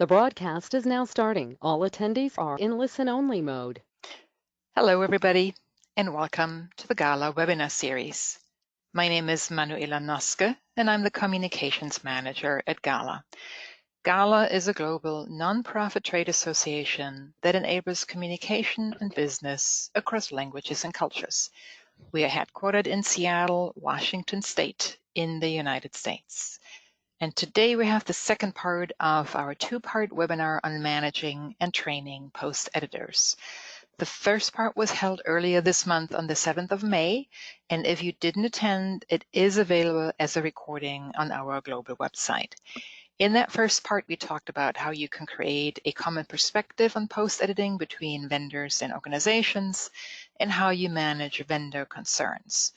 The broadcast is now starting. All attendees are in listen-only mode. Hello, everybody, and welcome to the GALA webinar series. My name is Manuela Noske, and I'm the Communications Manager at GALA. GALA is a global nonprofit trade association that enables communication and business across languages and cultures. We are headquartered in Seattle, Washington State, in the United States. And today we have the second part of our two-part webinar on managing and training post-editors. The first part was held earlier this month on the 7th of May, and if you didn't attend, it is available as a recording on our global website. In that first part, we talked about how you can create a common perspective on post-editing between vendors and organizations, and how you manage vendor concerns.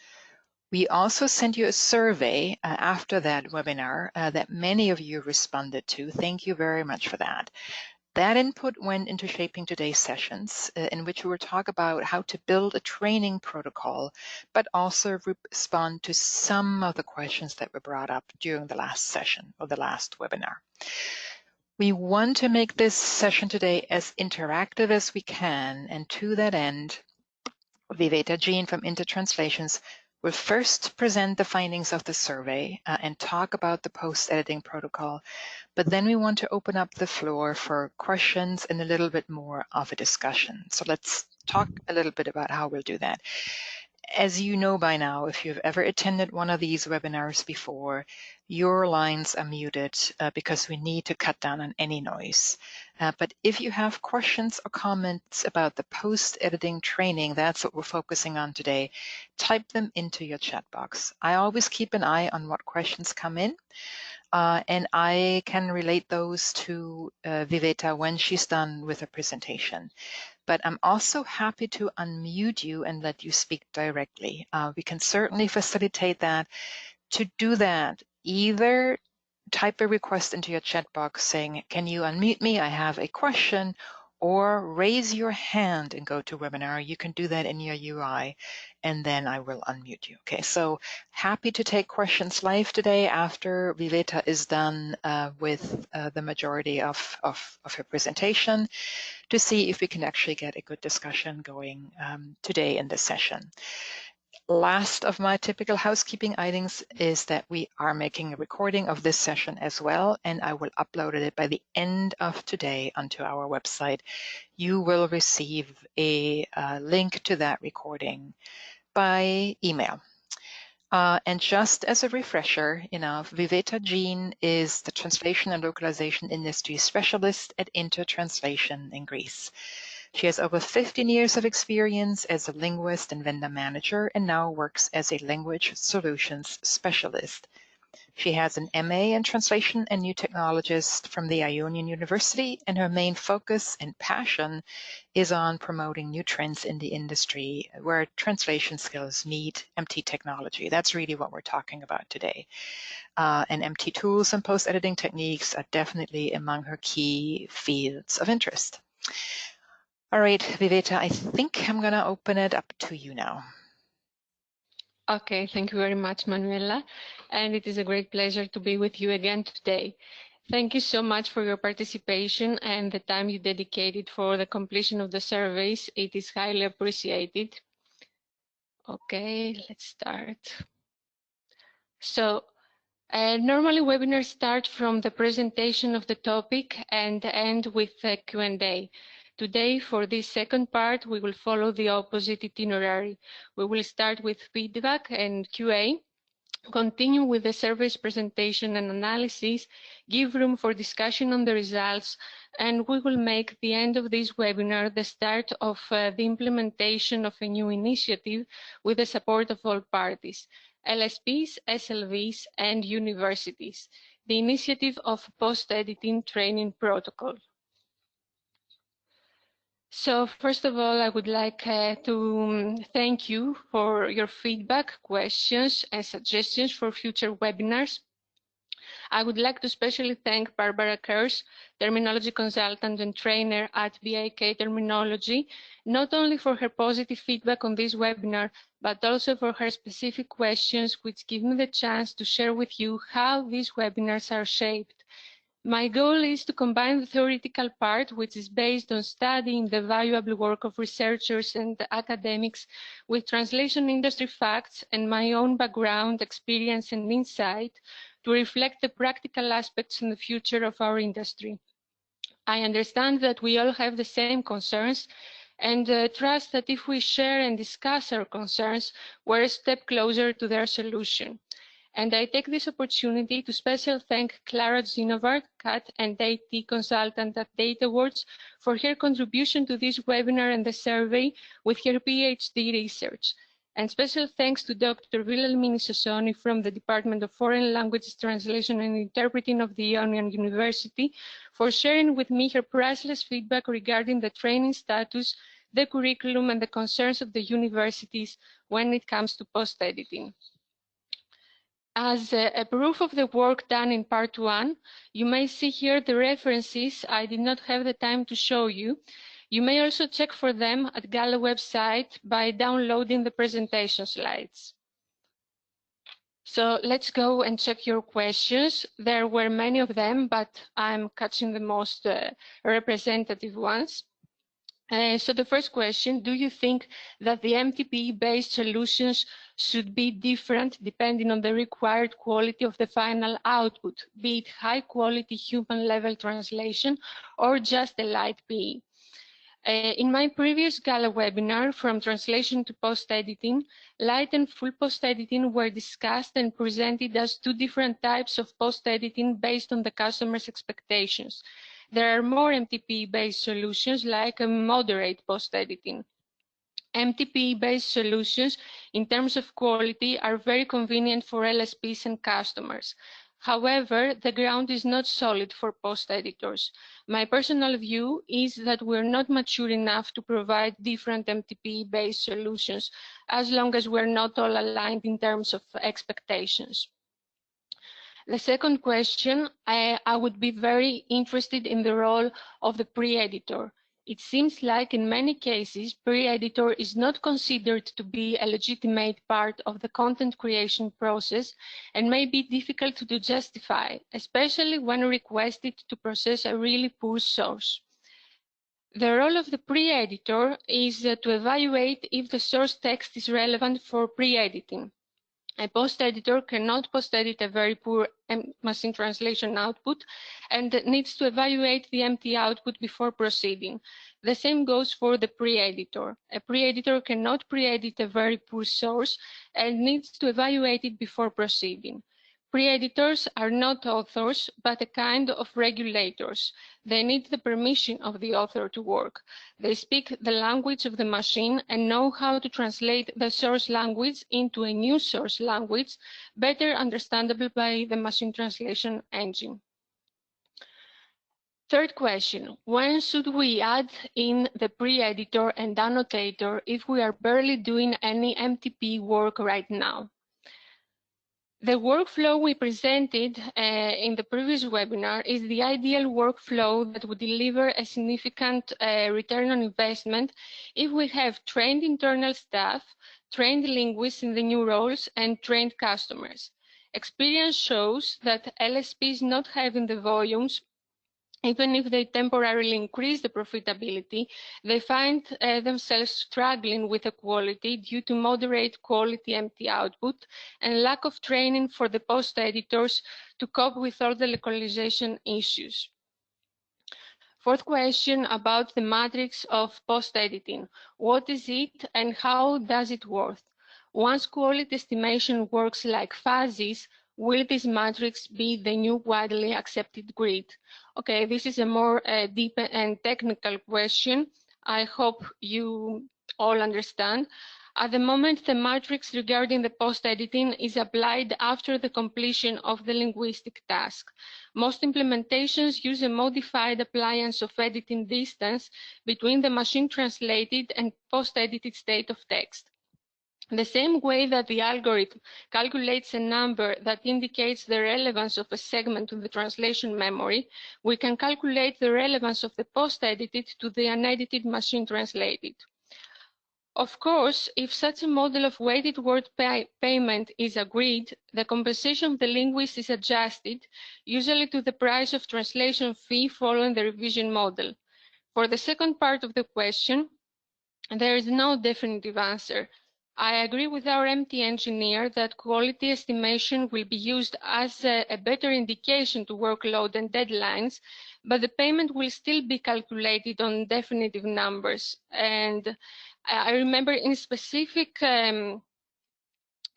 We also sent you a survey after that webinar that many of you responded to. Thank you very much for that. That input went into shaping today's sessions, in which we will talk about how to build a training protocol, but also respond to some of the questions that were brought up during the last session or the last webinar. We want to make this session today as interactive as we can, and to that end, Viveta Gene from Intertranslations will first present the findings of the survey and talk about the post-editing protocol, but then we want to open up the floor for questions and a little bit more of a discussion. So let's talk a little bit about how we'll do that. As you know by now, if you've ever attended one of these webinars before, your lines are muted because we need to cut down on any noise. But if you have questions or comments about the post-editing training, that's what we're focusing on today, type them into your chat box. I always keep an eye on what questions come in, and I can relate those to Viveta when she's done with her presentation. But I'm also happy to unmute you and let you speak directly. We can certainly facilitate that. To do that, either type a request into your chat box saying, can you unmute me? I have a question, or raise your hand and go to webinar. You can do that in your UI, and then I will unmute you. Okay, so happy to take questions live today after Viveta is done with the majority of her presentation, to see if we can actually get a good discussion going today in this session. Last of my typical housekeeping items is that we are making a recording of this session as well, and I will upload it by the end of today onto our website. You will receive a link to that recording by email. And just as a refresher, Viveta Gene is the translation and localization industry specialist at Intertranslation in Greece. She has over 15 years of experience as a linguist and vendor manager, and now works as a language solutions specialist. She has an MA in translation and new technologist from the Ionian University, and her main focus and passion is on promoting new trends in the industry where translation skills meet MT technology. That's really what we're talking about today. And MT tools and post-editing techniques are definitely among her key fields of interest. All right, Viveta, I think I'm going to open it up to you now. Okay, thank you very much, Manuela. And it is a great pleasure to be with you again today. Thank you so much for your participation and the time you dedicated for the completion of the surveys. It is highly appreciated. Okay, let's start. So, normally webinars start from the presentation of the topic and end with a Q&A. Today, for this second part, we will follow the opposite itinerary. We will start with feedback and QA, continue with the survey's presentation and analysis, give room for discussion on the results, and we will make the end of this webinar the start of the implementation of a new initiative with the support of all parties, LSPs, SLVs, and universities, the initiative of post-editing training protocol. So first of all, I would like to thank you for your feedback, questions, and suggestions for future webinars. I would like to especially thank Barbara Kurz, terminology consultant and trainer at BIK Terminology, not only for her positive feedback on this webinar, but also for her specific questions, which give me the chance to share with you how these webinars are shaped. My goal is to combine the theoretical part, which is based on studying the valuable work of researchers and academics, with translation industry facts and my own background, experience and insight to reflect the practical aspects in the future of our industry. I understand that we all have the same concerns and trust that if we share and discuss our concerns, we're a step closer to their solution. And I take this opportunity to special thank Clara Zinovart, CAT and IT consultant at DataWorks, for her contribution to this webinar and the survey with her PhD research. And special thanks to Dr. Wilhelmine Sassoni from the Department of Foreign Languages Translation and Interpreting of the Ionian University for sharing with me her priceless feedback regarding the training status, the curriculum, and the concerns of the universities when it comes to post-editing. As a proof of the work done in part 1, you may see here the references I did not have the time to show you. You may also check for them at GALA website by downloading the presentation slides. So let's go and check your questions. There were many of them, but I'm catching the most representative ones. So the first question, do you think that the MTP-based solutions should be different depending on the required quality of the final output, be it high-quality human-level translation or just a light PE? In my previous GALA webinar, From Translation to Post-Editing, light and full post-editing were discussed and presented as two different types of post-editing based on the customer's expectations. There are more MTP-based solutions like a moderate post-editing. MTP-based solutions, in terms of quality, are very convenient for LSPs and customers. However, the ground is not solid for post-editors. My personal view is that we're not mature enough to provide different MTP-based solutions, as long as we're not all aligned in terms of expectations. The second question, I would be very interested in the role of the pre-editor. It seems like in many cases, pre-editor is not considered to be a legitimate part of the content creation process and may be difficult to justify, especially when requested to process a really poor source. The role of the pre-editor is to evaluate if the source text is relevant for pre-editing. A post-editor cannot post-edit a very poor machine translation output and needs to evaluate the empty output before proceeding. The same goes for the pre-editor. A pre-editor cannot pre-edit a very poor source and needs to evaluate it before proceeding. Pre-editors are not authors, but a kind of regulators. They need the permission of the author to work. They speak the language of the machine and know how to translate the source language into a new source language, better understandable by the machine translation engine. Third question, when should we add in the pre-editor and annotator if we are barely doing any MTP work right now? The workflow we presented in the previous webinar is the ideal workflow that would deliver a significant return on investment if we have trained internal staff, trained linguists in the new roles, and trained customers. Experience shows that LSPs not having the volumes, even if they temporarily increase the profitability, they find themselves struggling with the quality due to moderate quality empty output and lack of training for the post-editors to cope with all the localization issues. Fourth question about the matrix of post-editing. What is it and how does it work? Once quality estimation works like phases, will this matrix be the new widely accepted grid? Okay, this is a more deep and technical question. I hope you all understand. At the moment, the matrix regarding the post-editing is applied after the completion of the linguistic task. Most implementations use a modified appliance of editing distance between the machine-translated and post-edited state of text. The same way that the algorithm calculates a number that indicates the relevance of a segment to the translation memory, we can calculate the relevance of the post-edited to the unedited machine translated. Of course, if such a model of weighted word payment is agreed, the compensation of the linguist is adjusted, usually to the price of translation fee following the revision model. For the second part of the question, there is no definitive answer. I agree with our MT engineer that quality estimation will be used as a better indication to workload and deadlines, but the payment will still be calculated on definitive numbers. And I remember in specific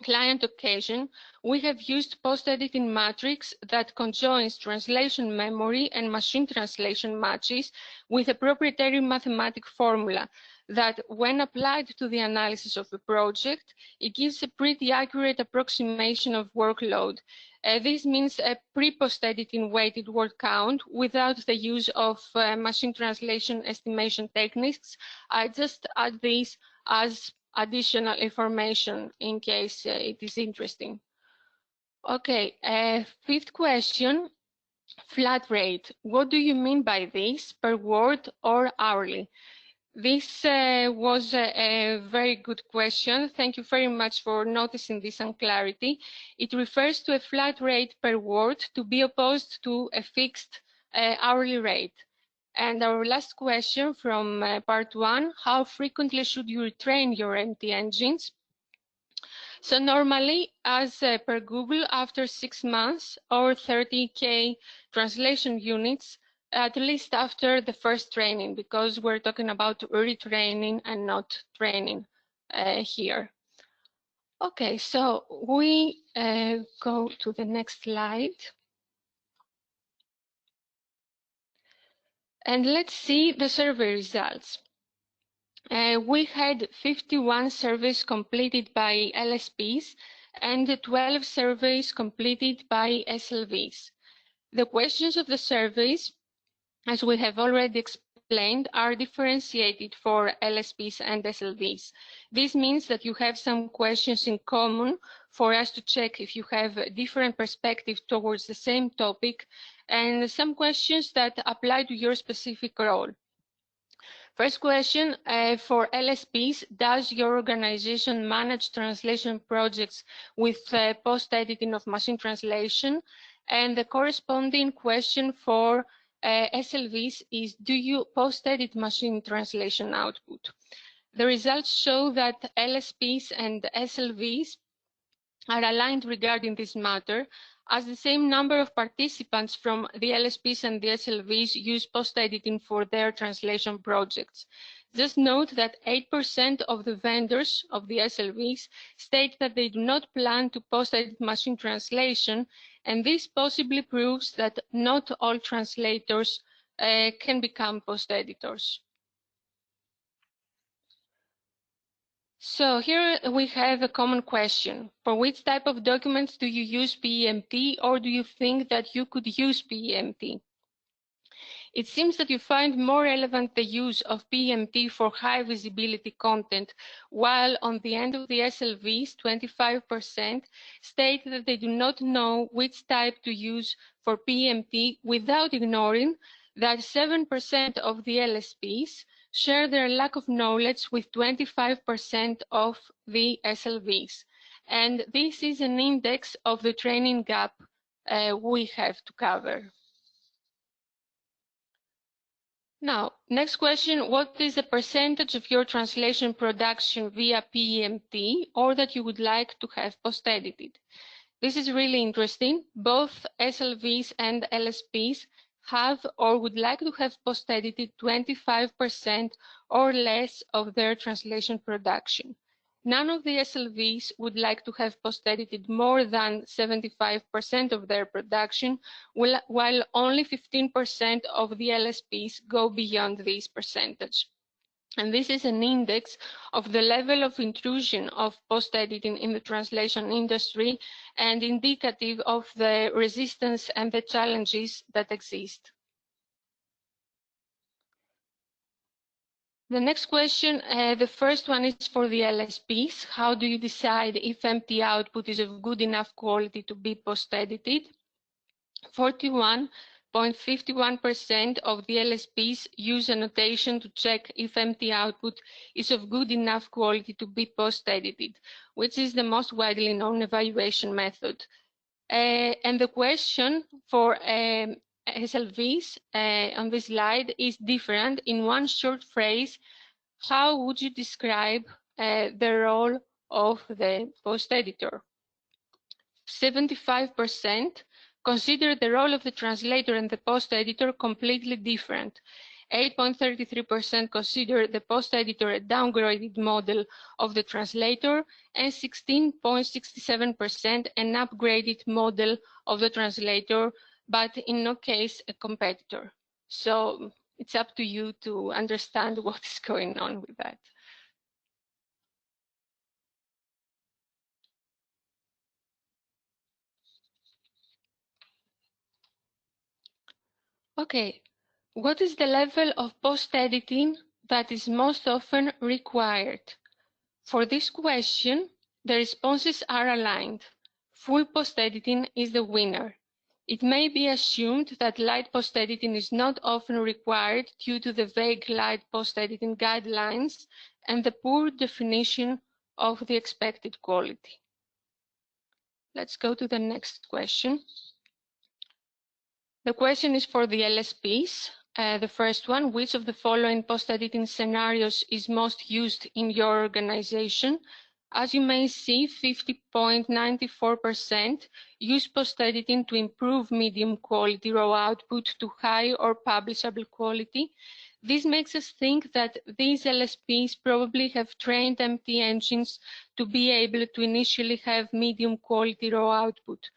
client occasion, we have used post-editing matrix that conjoins translation memory and machine translation matches with a proprietary mathematic formula that, when applied to the analysis of the project, it gives a pretty accurate approximation of workload. This means a pre-post editing weighted word count without the use of machine translation estimation techniques. I just add this as additional information in case it is interesting. Okay, fifth question, flat rate. What do you mean by this, per word or hourly? This was a very good question. Thank you very much for noticing this unclarity. It refers to a flat rate per word to be opposed to a fixed hourly rate. And our last question from part one, how frequently should you retrain your MT engines? So normally, as per Google, after 6 months or 30K translation units, at least after the first training, because we're talking about retraining and not training here. Okay, so we go to the next slide. And let's see the survey results. We had 51 surveys completed by LSPs and 12 surveys completed by SLVs. The questions of the surveys, as we have already explained, are differentiated for LSPs and SLVs. This means that you have some questions in common for us to check if you have a different perspective towards the same topic, and some questions that apply to your specific role. First question, for LSPs, does your organization manage translation projects with post-editing of machine translation? And the corresponding question for SLVs is, do you post-edit machine translation output? The results show that LSPs and SLVs are aligned regarding this matter, as the same number of participants from the LSPs and the SLVs use post-editing for their translation projects. Just note that 8% of the vendors of the SLVs state that they do not plan to post-edit machine translation, and this possibly proves that not all translators can become post-editors. So here we have a common question. For which type of documents do you use PEMT, or do you think that you could use PEMT? It seems that you find more relevant the use of PEMT for high visibility content, while on the end of the SLVs, 25% state that they do not know which type to use for PEMT, without ignoring that 7% of the LSPs share their lack of knowledge with 25% of the SLVs. And this is an index of the training gap we have to cover. Now, next question, what is the percentage of your translation production via PEMT or that you would like to have post-edited? This is really interesting. Both SLVs and LSPs have or would like to have post-edited 25% or less of their translation production. None of the SLVs would like to have post-edited more than 75% of their production, while only 15% of the LSPs go beyond this percentage. And this is an index of the level of intrusion of post-editing in the translation industry and indicative of the resistance and the challenges that exist. The next question, the first one is for the LSPs. How do you decide if empty output is of good enough quality to be post-edited? 41% 0.51% of the LSPs use a notation to check if empty output is of good enough quality to be post-edited, which is the most widely known evaluation method. And the question for SLVs on this slide is different. In one short phrase, how would you describe the role of the post-editor? 75% consider the role of the translator and the post-editor completely different. 8.33% consider the post-editor a downgraded model of the translator, and 16.67% an upgraded model of the translator, but in no case a competitor. So it's up to you to understand what is going on with that. Okay, what is the level of post-editing that is most often required? For this question, the responses are aligned. Full post-editing is the winner. It may be assumed that light post-editing is not often required due to the vague light post-editing guidelines and the poor definition of the expected quality. Let's go to the next question. The question is for the LSPs. The first one, which of the following post-editing scenarios is most used in your organization? As you may see, 50.94% use post-editing to improve medium quality raw output to high or publishable quality. This makes us think that these LSPs probably have trained MT engines to be able to initially have medium quality raw output.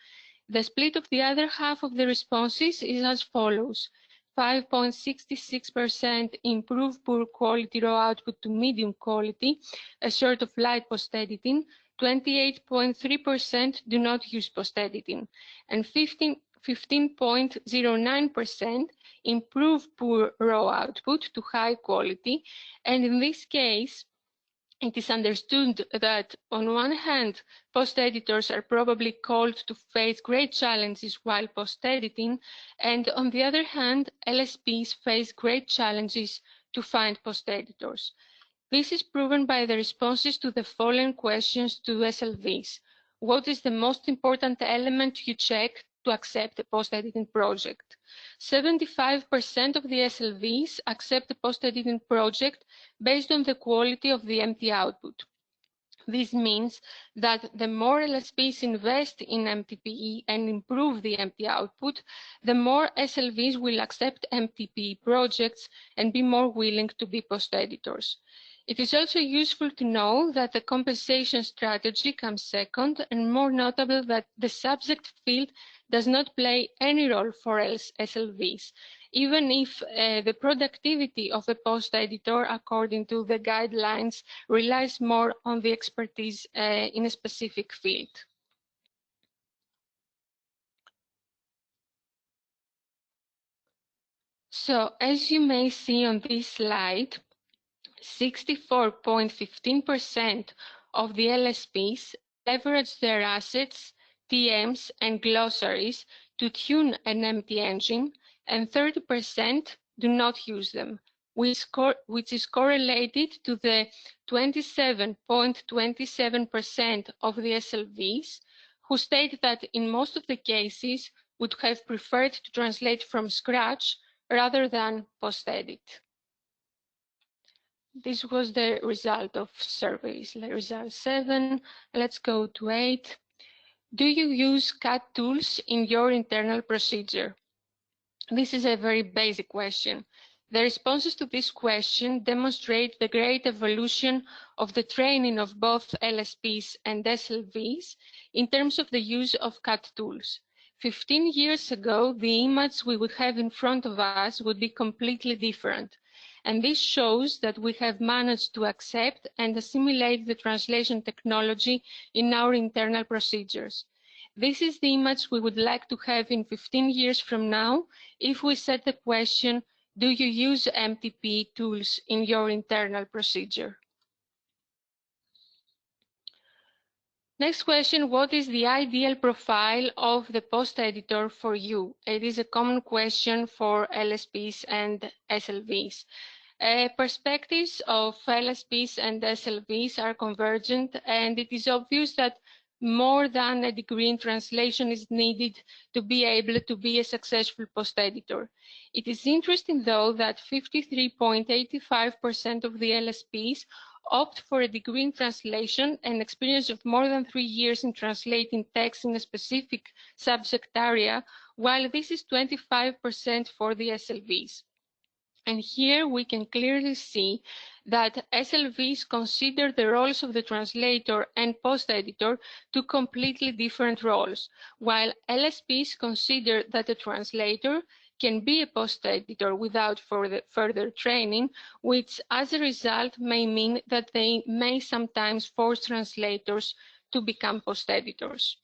The split of the other half of the responses is as follows. 5.66% improve poor quality raw output to medium quality, a sort of light post-editing. 28.3% do not use post-editing, and 15.09% improve poor raw output to high quality. And in this case, it is understood that, on one hand, post-editors are probably called to face great challenges while post-editing, and on the other hand, LSPs face great challenges to find post-editors. This is proven by the responses to the following questions to SLVs. What is the most important element you check to accept a post-editing project? 75% of the SLVs accept a post-editing project based on the quality of the empty output. This means that the more LSPs invest in MTPE and improve the empty output, the more SLVs will accept MTPE projects and be more willing to be post-editors. It is also useful to know that the compensation strategy comes second, and more notable that the subject field does not play any role for SLVs, even if the productivity of a post-editor, according to the guidelines, relies more on the expertise in a specific field. So, as you may see on this slide, 64.15% of the LSPs leverage their assets, TMs, and glossaries to tune an empty engine, and 30% do not use them, which is correlated to the 27.27% of the SLVs who state that in most of the cases would have preferred to translate from scratch rather than post-edit. This was the result of surveys. Result 7. Let's go to 8. Do you use CAD tools in your internal procedure? This is a very basic question. The responses to this question demonstrate the great evolution of the training of both LSPs and SLVs in terms of the use of CAD tools. 15 years ago, the image we would have in front of us would be completely different. And this shows that we have managed to accept and assimilate the translation technology in our internal procedures. This is the image we would like to have in 15 years from now if we set the question, do you use MTP tools in your internal procedure? Next question, what is the ideal profile of the post editor for you? It is a common question for LSPs and SLVs. Perspectives of LSPs and SLVs are convergent, and it is obvious that more than a degree in translation is needed to be able to be a successful post editor. It is interesting, though, that 53.85% of the LSPs opt for a degree in translation and experience of more than 3 years in translating text in a specific subject area, while this is 25% for the SLVs. And here we can clearly see that SLVs consider the roles of the translator and post-editor two completely different roles, while LSPs consider that a translator can be a post-editor without further training, which as a result may mean that they may sometimes force translators to become post-editors.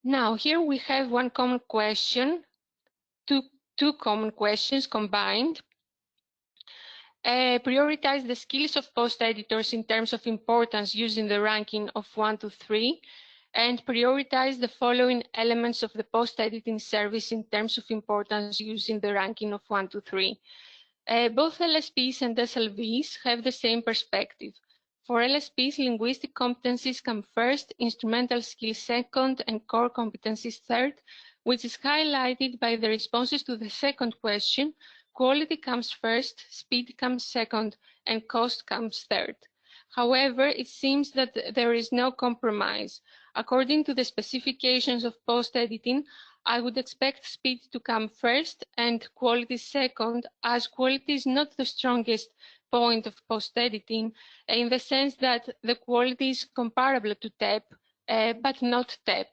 Now, here we have one common question, two common questions combined. Prioritize the skills of post editors in terms of importance using the ranking of 1 to 3, and prioritize the following elements of the post editing service in terms of importance using the ranking of 1 to 3. Both LSPs and SLVs have the same perspective. For LSPs, linguistic competencies come first, instrumental skills second, and core competencies third, which is highlighted by the responses to the second question. Quality comes first, speed comes second, and cost comes third. However, it seems that there is no compromise. According to the specifications of post-editing, I would expect speed to come first and quality second, as quality is not the strongest point of post-editing, in the sense that the quality is comparable to TEP, but not TEP.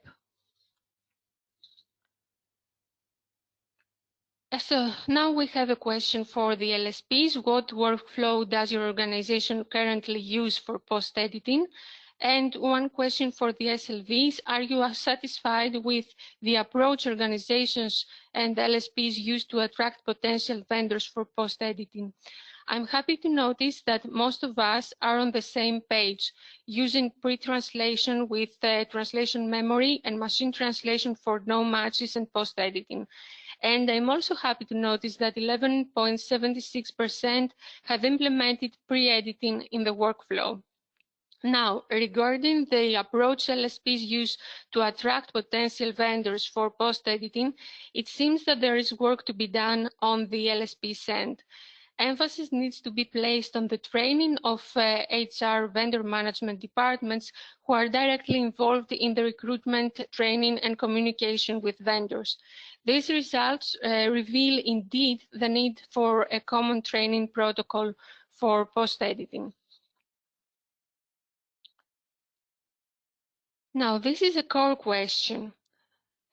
So now we have a question for the LSPs. What workflow does your organization currently use for post-editing? And one question for the SLVs. Are you satisfied with the approach organizations and LSPs use to attract potential vendors for post-editing? I'm happy to notice that most of us are on the same page, using pre-translation with translation memory and machine translation for no matches and post-editing. And I'm also happy to notice that 11.76% have implemented pre-editing in the workflow. Now, regarding the approach LSPs use to attract potential vendors for post-editing, it seems that there is work to be done on the LSP end. Emphasis needs to be placed on the training of HR vendor management departments who are directly involved in the recruitment, training, and communication with vendors. These results reveal indeed the need for a common training protocol for post-editing. Now, this is a core question.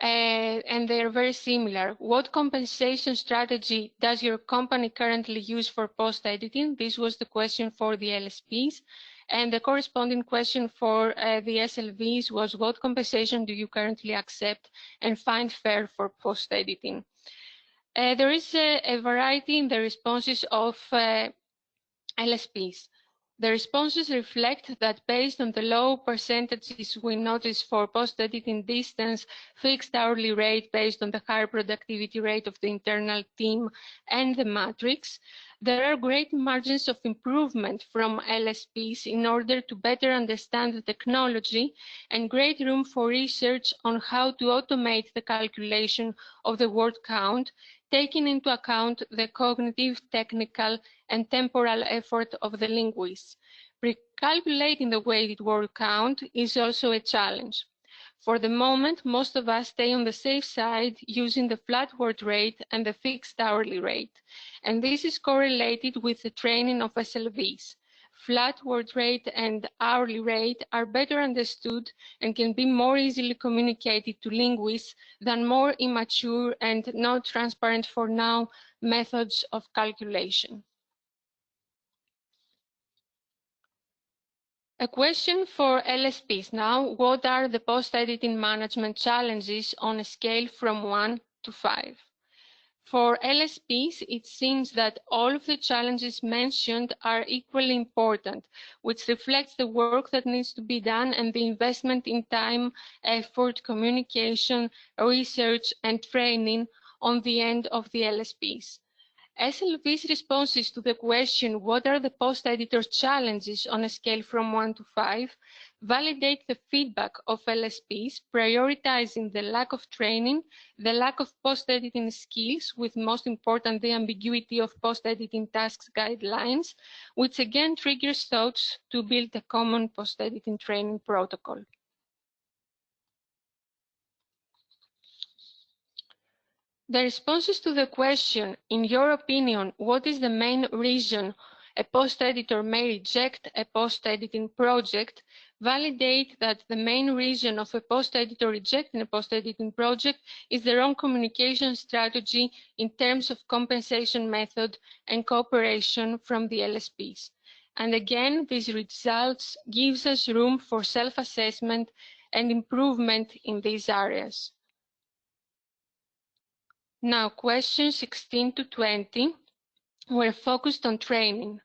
And they are very similar. What compensation strategy does your company currently use for post-editing? This was the question for the LSPs. And the corresponding question for the SLVs was, what compensation do you currently accept and find fair for post-editing? There is a variety in the responses of LSPs. The responses reflect that based on the low percentages we notice for post-editing distance, fixed hourly rate based on the higher productivity rate of the internal team and the matrix, there are great margins of improvement from LSPs in order to better understand the technology, and great room for research on how to automate the calculation of the word count, taking into account the cognitive, technical, and temporal effort of the linguists. Recalculating the weighted word count is also a challenge. For the moment, most of us stay on the safe side using the flat word rate and the fixed hourly rate, and this is correlated with the training of SLVs. Flat word rate and hourly rate are better understood and can be more easily communicated to linguists than more immature and not transparent for now methods of calculation. A question for LSPs now. What are the post-editing management challenges on a scale from 1 to 5? For LSPs, it seems that all of the challenges mentioned are equally important, which reflects the work that needs to be done and the investment in time, effort, communication, research, and training on the end of the LSPs. SLV's responses to the question, what are the post-editor challenges on a scale from 1 to 5, validate the feedback of LSPs, prioritizing the lack of training, the lack of post-editing skills, with most important the ambiguity of post-editing tasks guidelines, which again triggers thoughts to build a common post-editing training protocol. The responses to the question, in your opinion, what is the main reason a post-editor may reject a post-editing project, validate that the main reason of a post-editor rejecting a post-editing project is the wrong communication strategy in terms of compensation method and cooperation from the LSPs. And again, these results gives us room for self-assessment and improvement in these areas. Now, questions 16 to 20 were focused on training.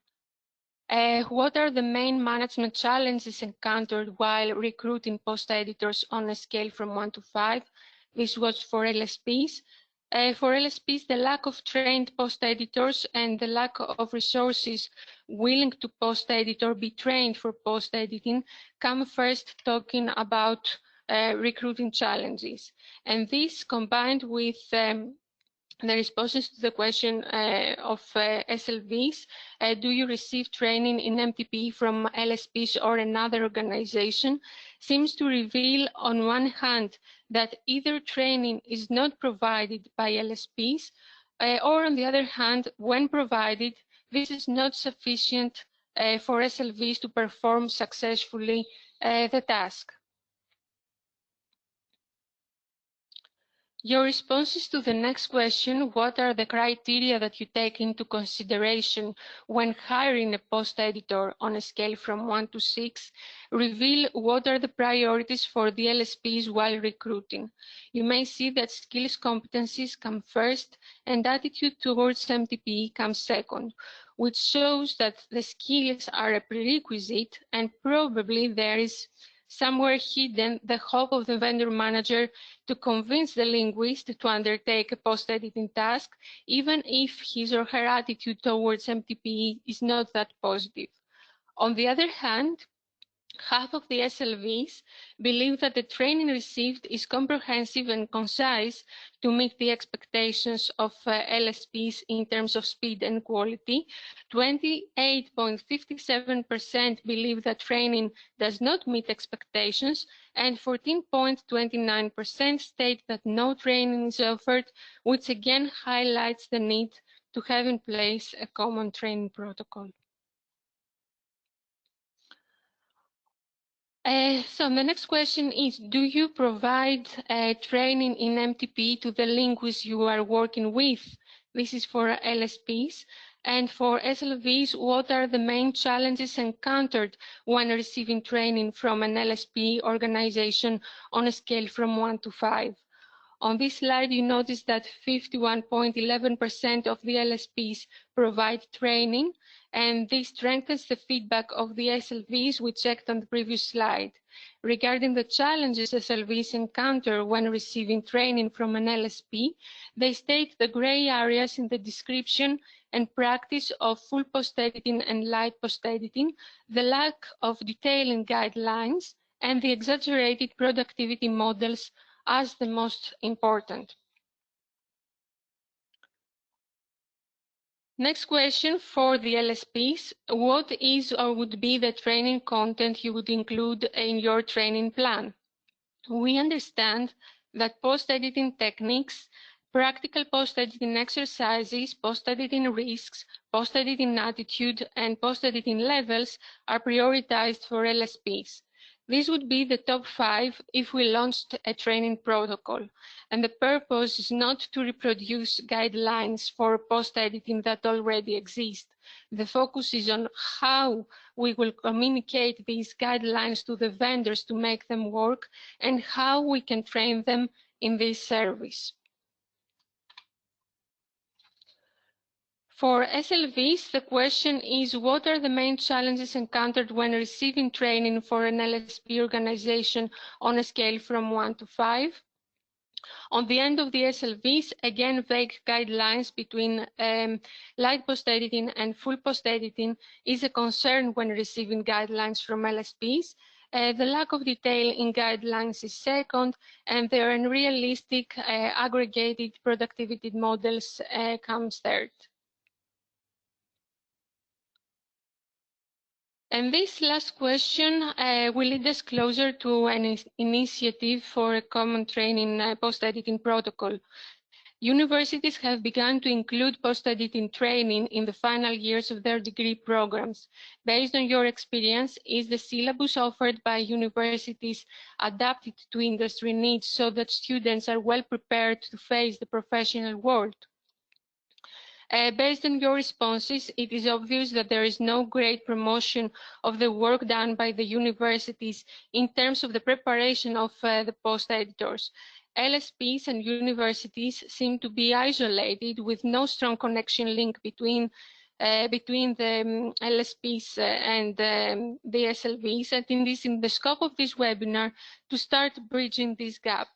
What are the main management challenges encountered while recruiting post-editors on a scale from 1 to 5? This was for LSPs. For LSPs, the lack of trained post-editors and the lack of resources willing to post-edit or be trained for post-editing come first, talking about recruiting challenges. And this combined with the responses to the question of SLVs, do you receive training in MTP from LSPs or another organization, seems to reveal on one hand that either training is not provided by LSPs, or on the other hand, when provided, this is not sufficient for SLVs to perform successfully the task. Your responses to the next question, what are the criteria that you take into consideration when hiring a post-editor on a scale from 1 to 6, reveal what are the priorities for the LSPs while recruiting. You may see that skills competencies come first and attitude towards MTP comes second, which shows that the skills are a prerequisite and probably there is somewhere hidden the hope of the vendor manager to convince the linguist to undertake a post-editing task, even if his or her attitude towards MTP is not that positive. On the other hand, half of the SLVs believe that the training received is comprehensive and concise to meet the expectations of LSPs in terms of speed and quality. 28.57% believe that training does not meet expectations, and 14.29% state that no training is offered, which again highlights the need to have in place a common training protocol. So the next question is, do you provide training in MTP to the linguists you are working with? This is for LSPs. And for SLVs, what are the main challenges encountered when receiving training from an LSP organization on a scale from 1 to 5? On this slide, you notice that 51.11% of the LSPs provide training, and this strengthens the feedback of the SLVs we checked on the previous slide. Regarding the challenges SLVs encounter when receiving training from an LSP, they state the gray areas in the description and practice of full post-editing and light post-editing, the lack of detailing guidelines, and the exaggerated productivity models as the most important. Next question for the LSPs. What is or would be the training content you would include in your training plan? We understand that post-editing techniques, practical post-editing exercises, post-editing risks, post-editing attitude, and post-editing levels are prioritized for LSPs. This would be the top 5 if we launched a training protocol, and the purpose is not to reproduce guidelines for post-editing that already exist. The focus is on how we will communicate these guidelines to the vendors to make them work and how we can train them in this service. For SLVs, the question is, what are the main challenges encountered when receiving training for an LSP organization on a scale from 1 to 5? On the end of the SLVs, again, vague guidelines between light post-editing and full post-editing is a concern when receiving guidelines from LSPs. The lack of detail in guidelines is second, and their unrealistic aggregated productivity models comes third. And this last question will lead us closer to an initiative for a common training post-editing protocol. Universities have begun to include post-editing training in the final years of their degree programs. Based on your experience, is the syllabus offered by universities adapted to industry needs so that students are well prepared to face the professional world? Based on your responses, it is obvious that there is no great promotion of the work done by the universities in terms of the preparation of the post-editors. LSPs and universities seem to be isolated with no strong connection link between the LSPs and the SLVs, and it is in the scope of this webinar to start bridging this gap.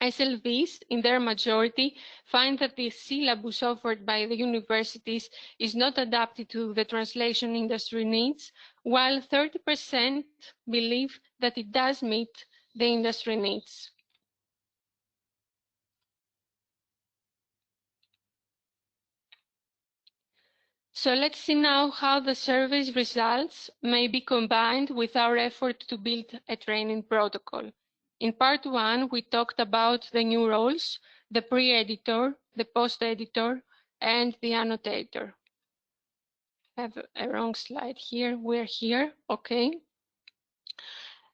SLVs, in their majority, find that the syllabus offered by the universities is not adapted to the translation industry needs, while 30% believe that it does meet the industry needs. So let's see now how the survey's results may be combined with our effort to build a training protocol. In part 1, we talked about the new roles, the pre-editor, the post-editor, and the annotator. I have a wrong slide here. We're here, okay.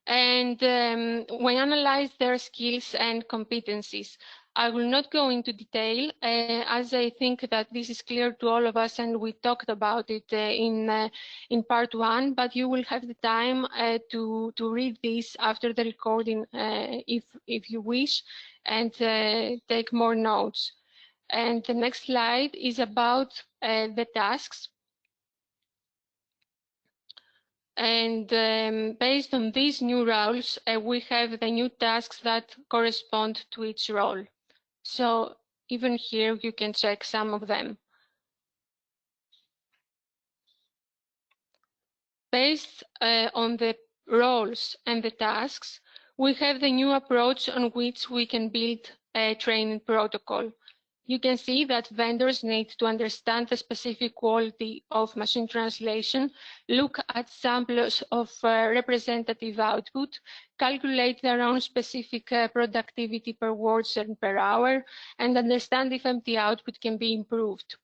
And we analyzed their skills and competencies. I will not go into detail, as I think that this is clear to all of us, and we talked about it in part 1, but you will have the time to read this after the recording if you wish, and take more notes. And the next slide is about the tasks. And based on these new roles, we have the new tasks that correspond to each role. So even here, you can check some of them. Based on the roles and the tasks, we have the new approach on which we can build a training protocol. You can see that vendors need to understand the specific quality of machine translation, look at samples of representative output, calculate their own specific productivity per words and per hour, and understand if empty output can be improved.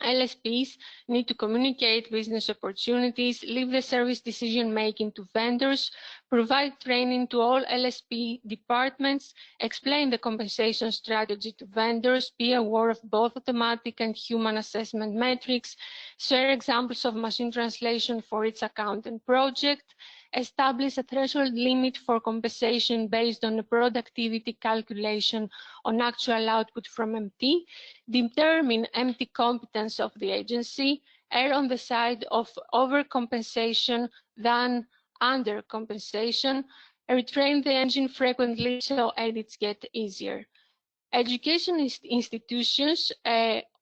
LSPs need to communicate business opportunities, leave the service decision-making to vendors, provide training to all LSP departments, explain the compensation strategy to vendors, be aware of both automatic and human assessment metrics, share examples of machine translation for each account and project, establish a threshold limit for compensation based on a productivity calculation on actual output from MT, determine MT competence of the agency, err on the side of overcompensation than undercompensation, retrain the engine frequently so edits get easier. Education institutions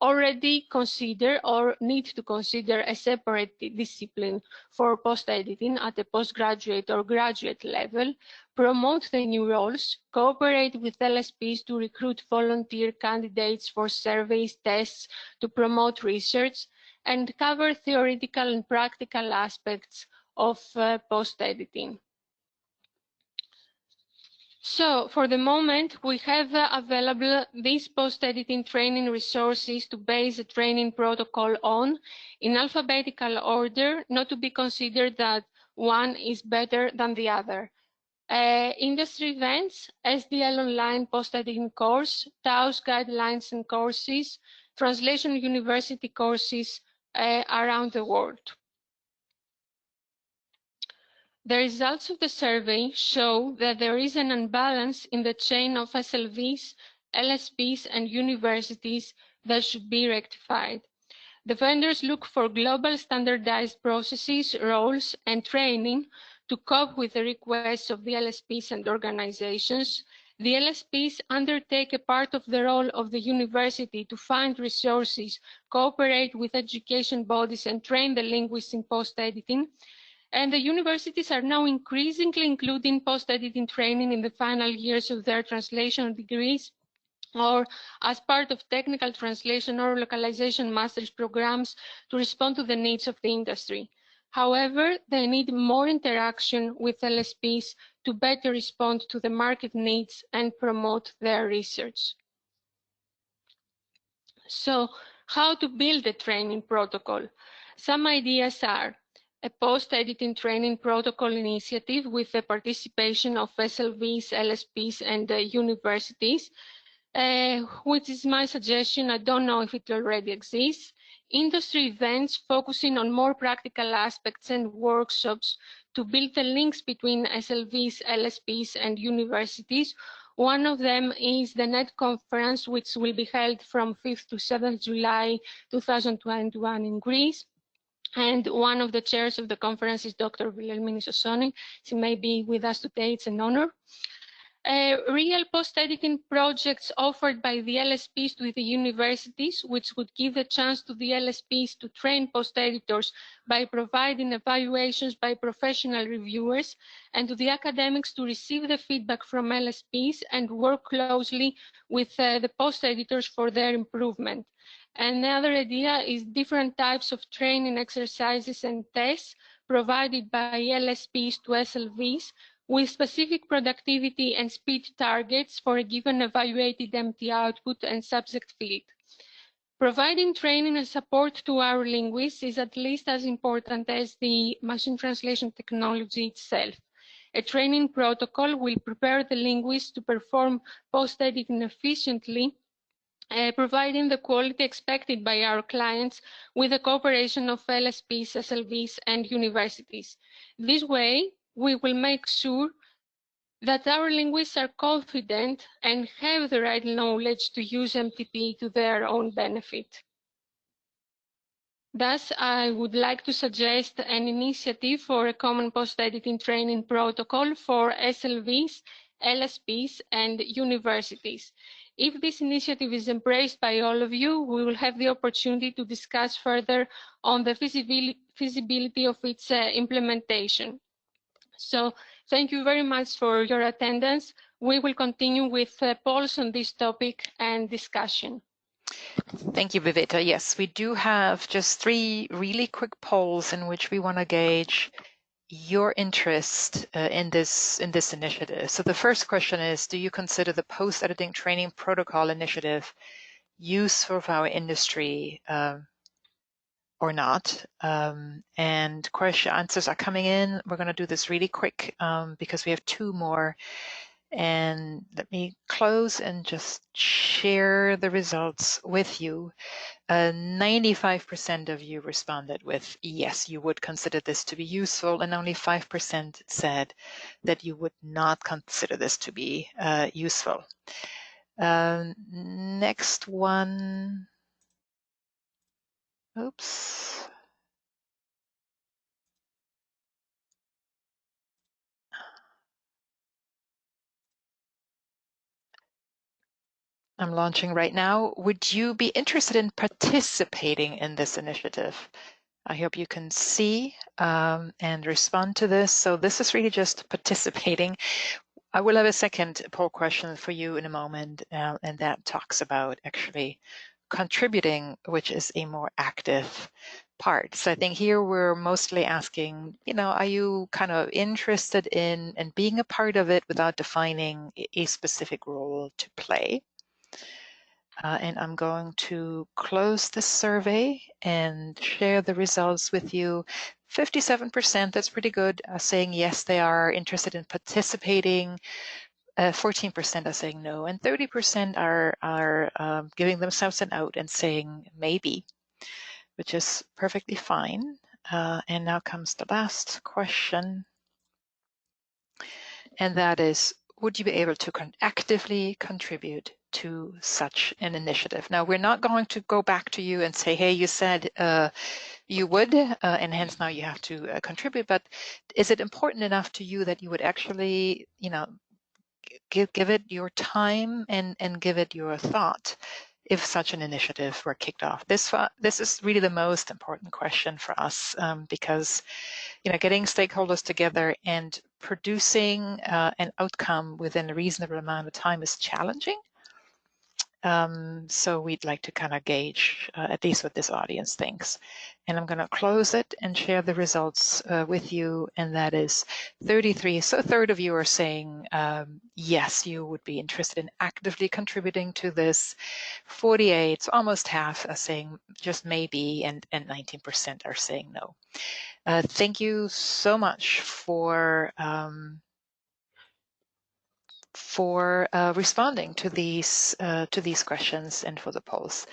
already consider or need to consider a separate discipline for post-editing at the postgraduate or graduate level, promote the new roles, cooperate with LSPs to recruit volunteer candidates for surveys, tests, to promote research, and cover theoretical and practical aspects of post-editing. So for the moment, we have available these post-editing training resources to base a training protocol on in alphabetical order, not to be considered that one is better than the other. Industry events, SDL online post-editing course, TAUS guidelines and courses, translation university courses around the world. The results of the survey show that there is an imbalance in the chain of SLVs, LSPs, and universities that should be rectified. The vendors look for global standardized processes, roles, and training to cope with the requests of the LSPs and organizations. The LSPs undertake a part of the role of the university to find resources, cooperate with education bodies, and train the linguists in post-editing. And the universities are now increasingly including post-editing training in the final years of their translation degrees, or as part of technical translation or localization master's programs to respond to the needs of the industry. However, they need more interaction with LSPs to better respond to the market needs and promote their research. So, how to build a training protocol? Some ideas are a post-editing training protocol initiative with the participation of SLVs, LSPs, and universities, which is my suggestion. I don't know if it already exists. Industry events focusing on more practical aspects and workshops to build the links between SLVs, LSPs, and universities. One of them is the NET conference, which will be held from 5th to 7th July 2021 in Greece. And one of the chairs of the conference is Dr. Wilhelmina Sosoni. She may be with us today. It's an honor. Real post-editing projects offered by the LSPs to the universities, which would give the chance to the LSPs to train post-editors by providing evaluations by professional reviewers, and to the academics to receive the feedback from LSPs and work closely with the post-editors for their improvement. Another idea is different types of training exercises and tests provided by LSPs to SLVs, with specific productivity and speed targets for a given evaluated MT output and subject field. Providing training and support to our linguists is at least as important as the machine translation technology itself. A training protocol will prepare the linguists to perform post-editing efficiently, providing the quality expected by our clients with the cooperation of LSPs, SLVs, and universities. This way, we will make sure that our linguists are confident and have the right knowledge to use MTP to their own benefit. Thus, I would like to suggest an initiative for a common post-editing training protocol for SLVs, LSPs, and universities. If this initiative is embraced by all of you, we will have the opportunity to discuss further on the feasibility of its implementation. So thank you very much for your attendance. We will continue with polls on this topic and discussion. Thank you, Viveta. Yes, we do have just 3 really quick polls in which we want to gauge your interest in this initiative. So the first question is, do you consider the post-editing training protocol initiative useful for our industry or not? And question answers are coming in. We're going to do this really quick because we have 2 more. And let me close and just share the results with you. 95% of you responded with yes, you would consider this to be useful, and only 5% said that you would not consider this to be useful. Next one. Oops. I'm launching right now. Would you be interested in participating in this initiative? I hope you can see and respond to this. So this is really just participating. I will have a second poll question for you in a moment, and that talks about actually contributing, which is a more active part. So I think here we're mostly asking, are you kind of interested in being a part of it without defining a specific role to play? And I'm going to close this survey and share the results with you. 57%, that's pretty good, saying yes, they are interested in participating. 14% are saying no, and 30% are giving themselves an out and saying maybe, which is perfectly fine. And now comes the last question, and that is, would you be able to actively contribute to such an initiative. Now, we're not going to go back to you and say, hey, you said you would, and hence now you have to contribute, but is it important enough to you that you would actually, give it your time and give it your thought if such an initiative were kicked off? This is really the most important question for us, because getting stakeholders together and producing an outcome within a reasonable amount of time is challenging. So we'd like to kind of gauge at least what this audience thinks. And I'm going to close it and share the results with you. And that is 33. So a third of you are saying, yes, you would be interested in actively contributing to this. 48, so almost half, are saying just maybe, and 19% are saying no. Thank you so much for responding to these questions and for the polls.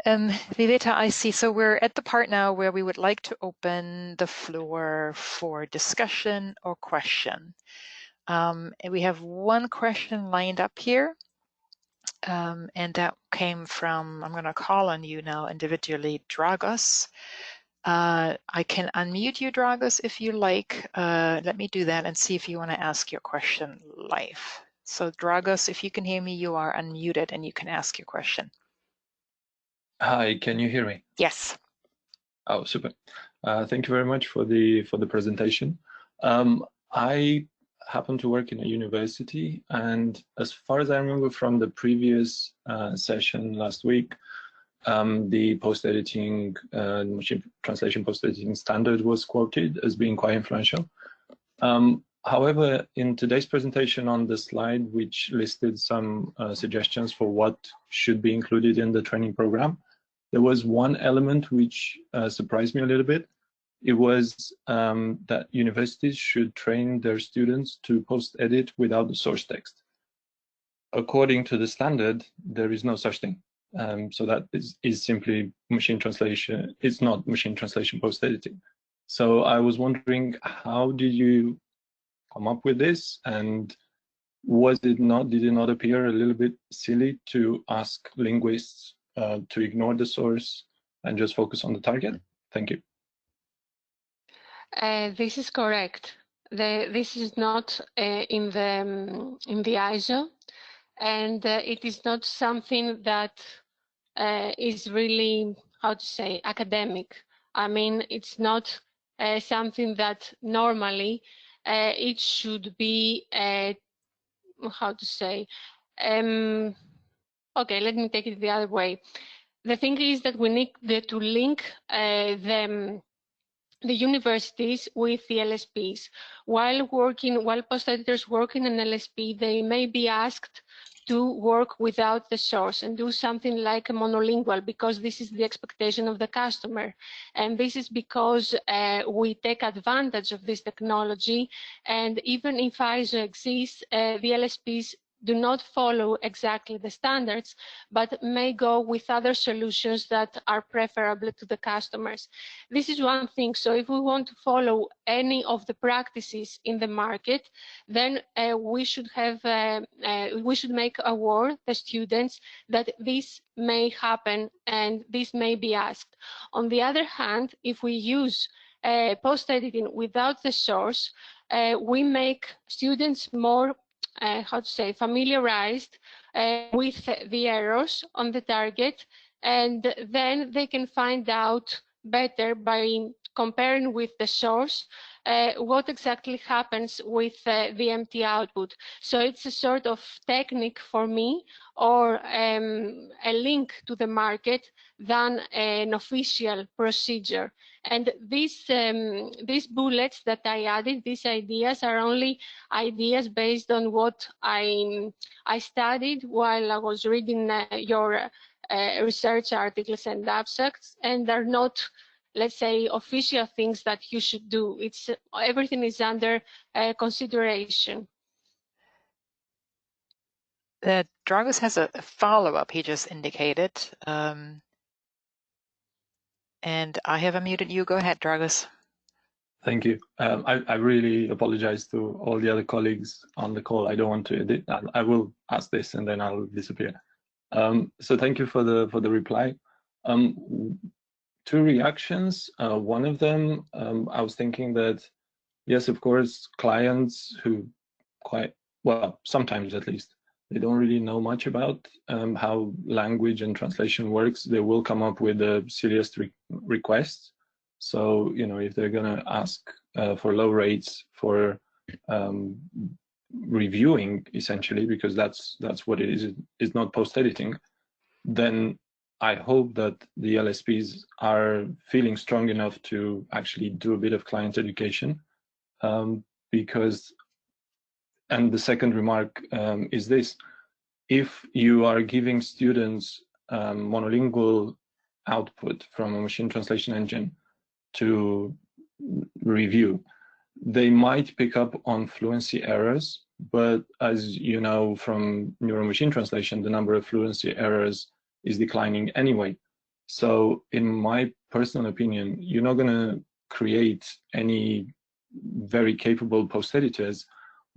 Viveta, I see. So we're at the part now where we would like to open the floor for discussion or question. And we have one question lined up here. And that came from, I'm going to call on you now individually, Dragos. I can unmute you, Dragos, if you like. Let me do that and see if you want to ask your question live. So Dragos, if you can hear me, you are unmuted and you can ask your question. Hi, can you hear me? Yes. Oh, super. Thank you very much for the presentation. I happen to work in a university, and as far as I remember from the previous session last week, the post-editing, machine translation post-editing standard was quoted as being quite influential. However, in today's presentation on the slide, which listed some suggestions for what should be included in the training program, there was one element which surprised me a little bit. It was that universities should train their students to post-edit without the source text. According to the standard, there is no such thing. So that is simply machine translation. It's not machine translation post-editing. So I was wondering, how did you come up with this? And did it not appear a little bit silly to ask linguists to ignore the source and just focus on the target? Thank you. This is correct. This is not in the ISO, and it is not something that is really, how to say, academic. I mean, it's not something that normally it should be, how to say, okay, let me take it the other way. The thing is that we need to link the universities with the LSPs. While post editors work in an LSP, they may be asked to work without the source and do something like a monolingual, because this is the expectation of the customer. And this is because we take advantage of this technology. And even if ISO exists, the LSPs do not follow exactly the standards, but may go with other solutions that are preferable to the customers. This is one thing. So if we want to follow any of the practices in the market, then we should make aware the students that this may happen and this may be asked. On the other hand, if we use post-editing without the source, we make students more how to say, familiarized with the errors on the target, and then they can find out better by comparing with the source what exactly happens with the empty output. So it's a sort of technique for me, or a link to the market, than an official procedure. And these bullets that I added, these ideas, are only ideas based on what I studied while I was reading your research articles and abstracts, and are not, let's say, official things that you should do. It's everything is under consideration. Dragos has a follow-up he just indicated. And I have unmuted you. Go ahead, Dragos. Thank you. I really apologize to all the other colleagues on the call. I don't want to edit. I will ask this and then I'll disappear. So thank you for the reply. Two reactions. One of them, I was thinking that, yes, of course, clients who sometimes at least, they don't really know much about how language and translation works. They will come up with a serious request. So, you know, if they're going to ask for low rates for reviewing, essentially, because that's what it is, it's not post-editing, then I hope that the LSPs are feeling strong enough to actually do a bit of client education, because, and the second remark is this: if you are giving students monolingual output from a machine translation engine to review, they might pick up on fluency errors, but as you know from neuro-machine translation, the number of fluency errors is declining anyway. So in my personal opinion, you're not going to create any very capable post-editors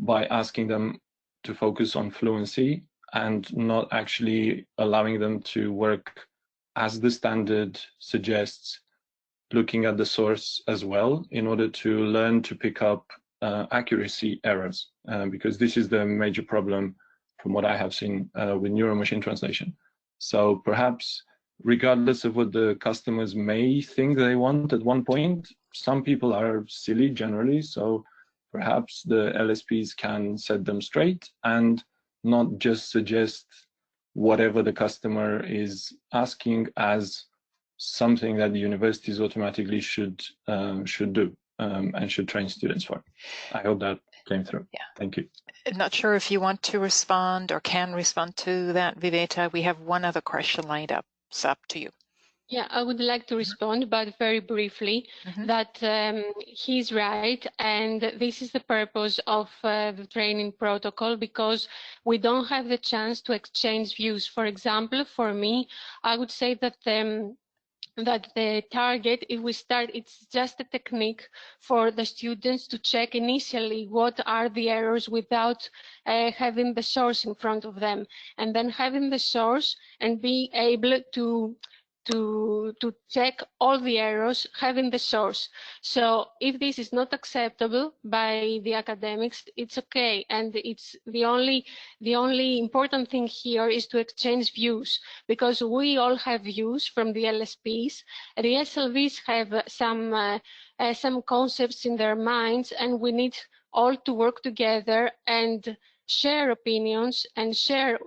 by asking them to focus on fluency and not actually allowing them to work as the standard suggests, looking at the source as well in order to learn to pick up accuracy errors, because this is the major problem from what I have seen with neuro-machine translation. So perhaps regardless of what the customers may think they want at one point, some people are silly generally, so perhaps the LSPs can set them straight and not just suggest whatever the customer is asking as something that the universities automatically should do and should train students for. I hope that came through. Yeah. Thank you. I'm not sure if you want to respond or can respond to that, Viveta. We have one other question lined up. It's up to you. Yeah, I would like to respond, but very briefly, that he's right, and this is the purpose of the training protocol, because we don't have the chance to exchange views. For example, for me, I would say that that the target, if we start, it's just a technique for the students to check initially what are the errors without having the source in front of them, and then having the source and be able to check all the errors, having the source. So if this is not acceptable by the academics, it's okay. And it's the only important thing here is to exchange views, because we all have views from the LSPs. The SLVs have some concepts in their minds, and we need all to work together and share opinions and share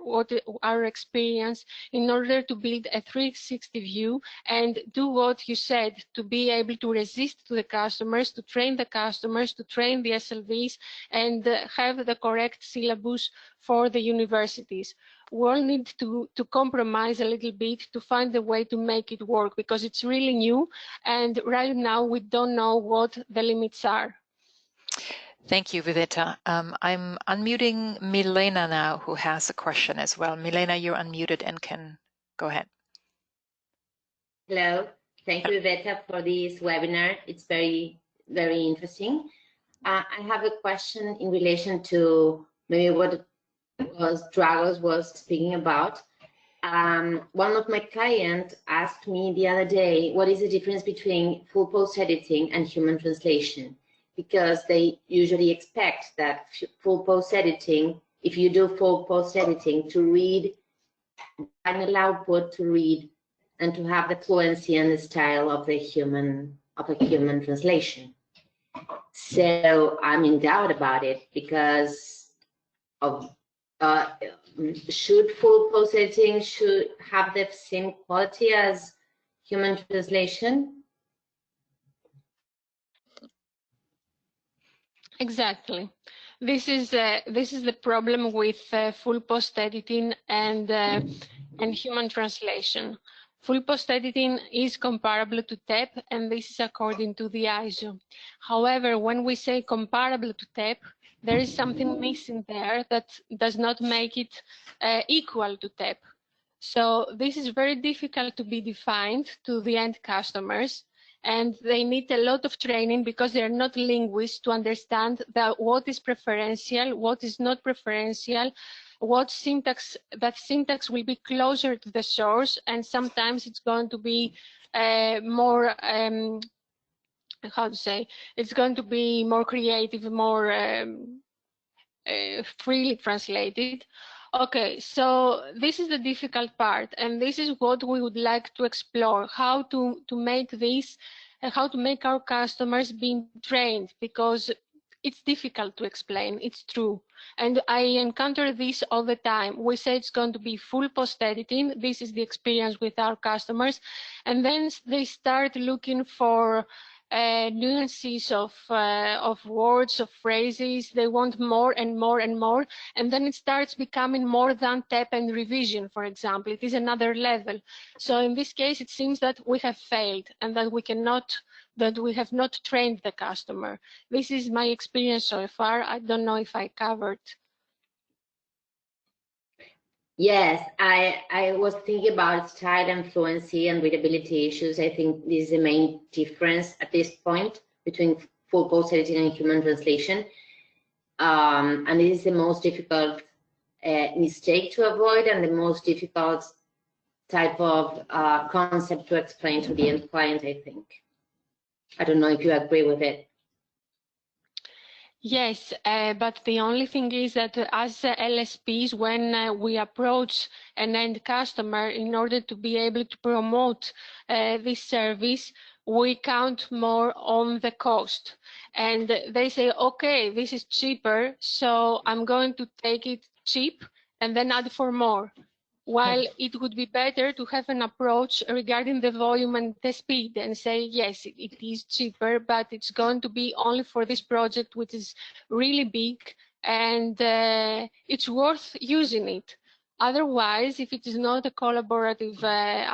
our experience in order to build a 360 view and do what you said, to be able to resist to the customers, to train the customers, to train the SLVs, and have the correct syllabus for the universities. We all need to compromise a little bit to find a way to make it work, because it's really new, and right now we don't know what the limits are. Thank you, Viveta. I'm unmuting Milena now, who has a question as well. Milena, you're unmuted and can go ahead. Hello. Thank you, Viveta, for this webinar. It's very, very interesting. I have a question in relation to maybe what Dragos was speaking about. One of my clients asked me the other day, what is the difference between full post editing and human translation? Because they usually expect that full post editing, if you do full post editing, to read final output, to read and to have the fluency and the style of a human translation. So I'm in doubt about it, because of should full post editing should have the same quality as human translation? Exactly. This is the problem with full post editing and human translation. Full post editing is comparable to TEP, and this is according to the ISO. However, when we say comparable to TEP, there is something missing there that does not make it equal to TEP. So this is very difficult to be defined to the end customers, and they need a lot of training because they're not linguists to understand that what is preferential, what is not preferential, what syntax, that syntax will be closer to the source, and sometimes it's going to be more how to say, it's going to be more creative, more freely translated. Okay, so this is the difficult part, and this is what we would like to explore, how to make this, how to make our customers being trained, because it's difficult to explain, it's true. And I encounter this all the time. We say it's going to be full post-editing. This is the experience with our customers. And then they start looking for nuances of words, of phrases. They want more and more and more. And then it starts becoming more than tap and revision, for example. It is another level. So in this case, it seems that we have failed and that we have not trained the customer. This is my experience so far. I don't know if I covered. Yes, I was thinking about style and fluency and readability issues. I think this is the main difference at this point between full post editing and human translation. And it is the most difficult mistake to avoid and the most difficult type of concept to explain to the end client, I think. I don't know if you agree with it. Yes, but the only thing is that as LSPs, when we approach an end customer in order to be able to promote this service, we count more on the cost. And they say, okay, this is cheaper, so I'm going to take it cheap and then add for more. While it would be better to have an approach regarding the volume and the speed and say, yes, it is cheaper, but it's going to be only for this project, which is really big, and it's worth using it. Otherwise, if it is not a collaborative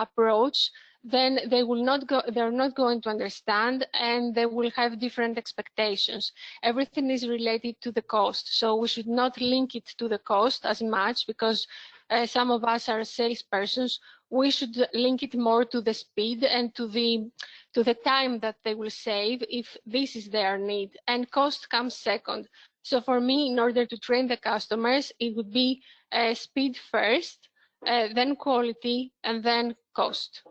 approach, then they're not going to understand, and they will have different expectations. Everything is related to the cost, so we should not link it to the cost as much, because some of us are salespersons. We should link it more to the speed and to the time that they will save if this is their need, and cost comes second. So for me, in order to train the customers, it would be speed first, then quality, and then cost.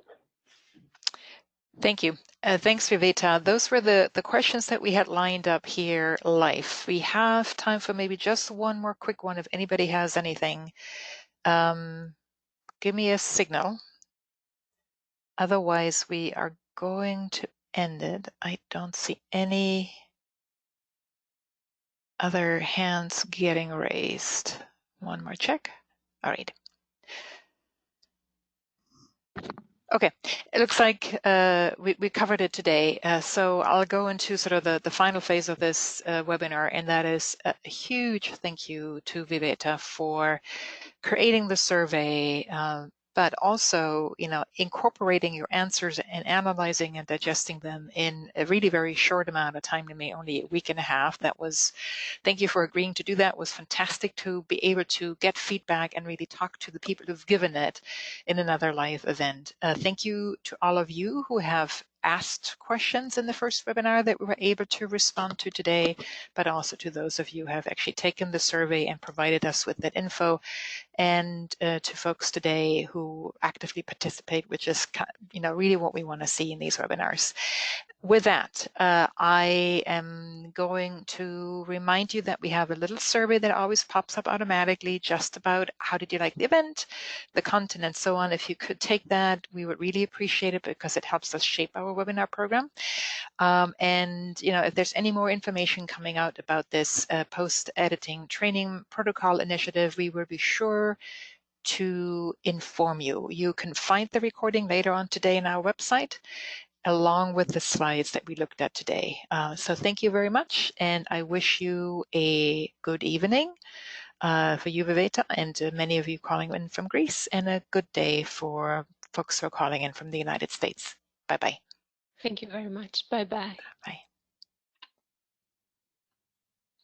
Thank you. Thanks, Viveta. Those were the questions that we had lined up here live. We have time for maybe just one more quick one if anybody has anything. Give me a signal. Otherwise, we are going to end it. I don't see any other hands getting raised. One more check. All right. Okay, it looks like we covered it today. So I'll go into sort of the final phase of this webinar, and that is a huge thank you to Viveta for creating the survey, but also, incorporating your answers and analyzing and digesting them in a really very short amount of time, to me, only a week and a half. Thank you for agreeing to do that. It was fantastic to be able to get feedback and really talk to the people who've given it in another live event. Thank you to all of you who have asked questions in the first webinar that we were able to respond to today, but also to those of you who have actually taken the survey and provided us with that info, and to folks today who actively participate, which is really what we want to see in these webinars. With that, I am going to remind you that we have a little survey that always pops up automatically just about how did you like the event, the content, and so on. If you could take that, we would really appreciate it, because it helps us shape our webinar program. And if there's any more information coming out about this post-editing training protocol initiative, we will be sure to inform you. You can find the recording later on today on our website, along with the slides that we looked at today. So thank you very much, and I wish you a good evening for you, Viveta, and many of you calling in from Greece, and a good day for folks who are calling in from the United States. Bye-bye. Thank you very much. Bye-bye. Bye.